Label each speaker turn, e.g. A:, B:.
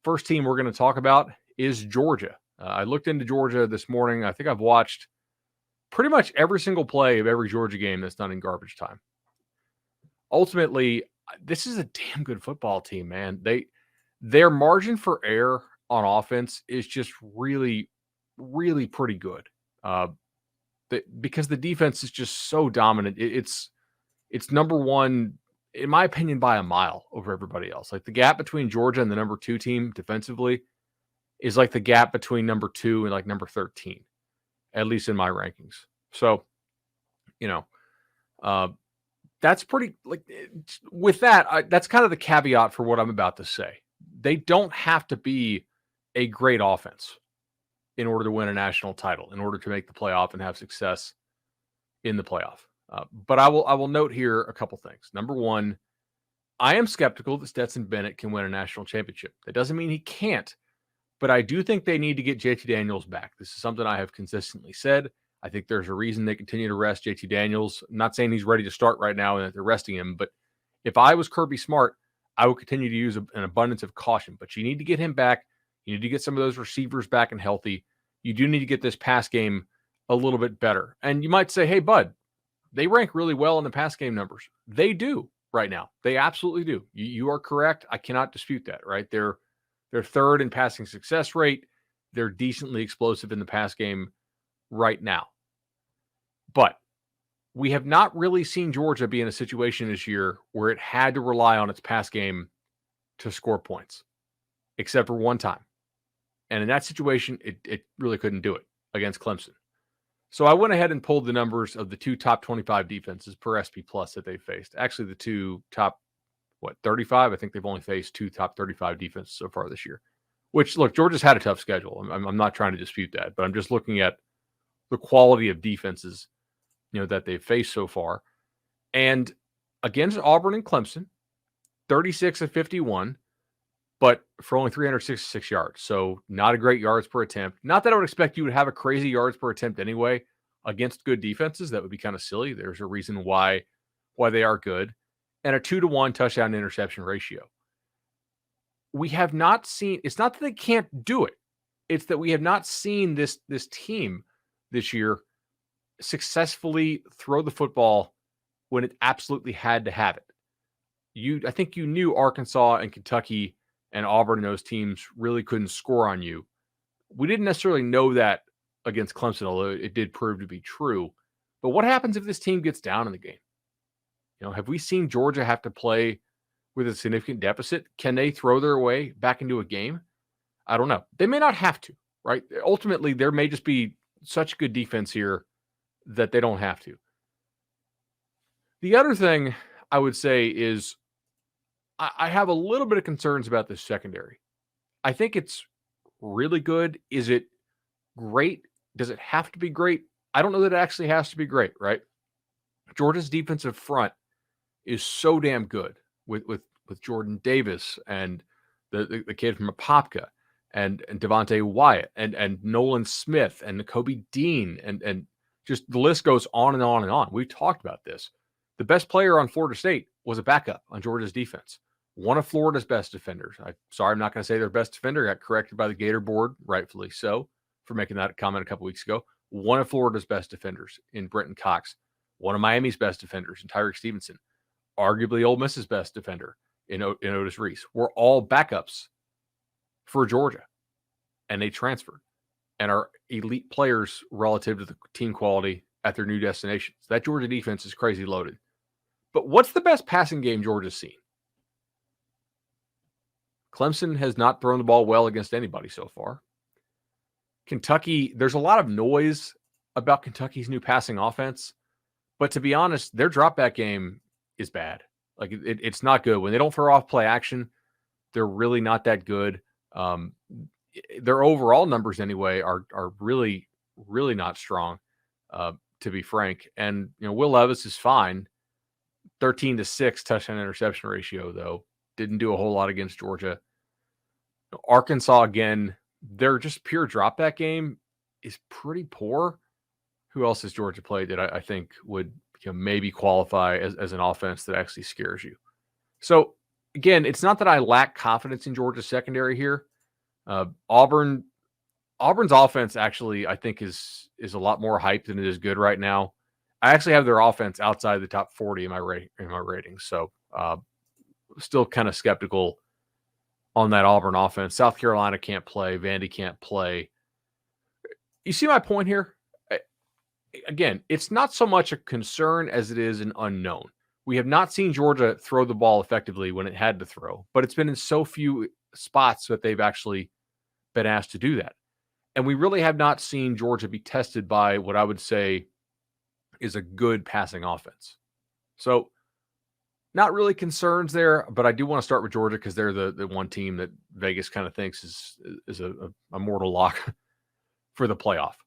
A: first team we're going to talk about is Georgia. I looked into Georgia this morning. I think I've watched pretty much every single play of every Georgia game that's done in garbage time. Ultimately, this is a damn good football team, man. Their margin for error on offense is just really, really pretty good. Because the defense is just so dominant. It's number one, in my opinion, by a mile over everybody else. Like the gap between Georgia and the number 2 team defensively is like the gap between number 2 and like number 13, at least in my rankings. So, that's pretty, like, with that, that's kind of the caveat for what I'm about to say. They don't have to be a great offense in order to win a national title, in order to make the playoff and have success in the playoff. But I will note here a couple things. Number one, I am skeptical that Stetson Bennett can win a national championship. That doesn't mean he can't, but I do think they need to get JT Daniels back. This is something I have consistently said. I think there's a reason they continue to rest JT Daniels. I'm not saying he's ready to start right now and that they're resting him, but if I was Kirby Smart, I would continue to use an abundance of caution. But you need to get him back. You need to get some of those receivers back and healthy. You do need to get this pass game a little bit better. And you might say, hey, Bud, they rank really well in the pass game numbers. They do right now. They absolutely do. You are correct. I cannot dispute that, right? They're third in passing success rate. They're decently explosive in the pass game right now. But we have not really seen Georgia be in a situation this year where it had to rely on its pass game to score points, except for one time. And in that situation, it really couldn't do it against Clemson. So I went ahead and pulled the numbers of the 2 top 25 defenses per SP Plus that they faced. Actually, the 2 top, 35? I think they've only faced 2 top 35 defenses so far this year. Which, look, Georgia's had a tough schedule. I'm not trying to dispute that, but I'm just looking at the quality of defenses, that they've faced so far. And against Auburn and Clemson, 36 of 51, but for only 366 yards. So not a great yards per attempt. Not that I would expect you would have a crazy yards per attempt anyway against good defenses. That would be kind of silly. There's a reason why they are good. And a 2-to-1 touchdown interception ratio. We have not seen, it's not that they can't do it. It's that we have not seen this team this year successfully throw the football when it absolutely had to have it. I think you knew Arkansas and Kentucky and Auburn and those teams really couldn't score on you. We didn't necessarily know that against Clemson, although it did prove to be true. But what happens if this team gets down in the game? Have we seen Georgia have to play with a significant deficit? Can they throw their way back into a game? I don't know. They may not have to, right? Ultimately, there may just be such good defense here that they don't have to. The other thing I would say is I have a little bit of concerns about this secondary. I think it's really good. Is it great? Does it have to be great? I don't know that it actually has to be great, right? Georgia's defensive front is so damn good with Jordan Davis and the kid from Apopka and Devontae Wyatt and Nolan Smith and Kobe Dean and just the list goes on and on and on. We've talked about this. The best player on Florida State was a backup on Georgia's defense. One of Florida's best defenders. I'm not going to say their best defender. Got corrected by the Gator board, rightfully so, for making that comment a couple weeks ago. One of Florida's best defenders in Brenton Cox. One of Miami's best defenders in Tyreek Stevenson. Arguably Ole Miss's best defender in Otis Reese. Were all backups for Georgia. And they transferred and are elite players relative to the team quality at their new destinations. That Georgia defense is crazy loaded. But what's the best passing game Georgia's seen? Clemson has not thrown the ball well against anybody so far. Kentucky, there's a lot of noise about Kentucky's new passing offense. But to be honest, their drop back game is bad. Like it's not good. When they don't throw off play action, they're really not that good. Their overall numbers anyway are really, really not strong, to be frank. And Will Levis is fine. 13-6 touchdown interception ratio, though. Didn't do a whole lot against Georgia. Arkansas, again, their just pure drop back game is pretty poor. Who else has Georgia played that I think would maybe qualify as an offense that actually scares you? So, again, it's not that I lack confidence in Georgia's secondary here. Auburn's offense actually, I think, is a lot more hyped than it is good right now. I actually have their offense outside the top 40 in my ratings. So still kind of skeptical on that Auburn offense. South Carolina can't play. Vandy can't play. You see my point here? Again, it's not so much a concern as it is an unknown. We have not seen Georgia throw the ball effectively when it had to throw, but it's been in so few spots that they've actually been asked to do that. And we really have not seen Georgia be tested by what I would say is a good passing offense. So not really concerns there, but I do want to start with Georgia because they're the one team that Vegas kind of thinks is a mortal lock for the playoff.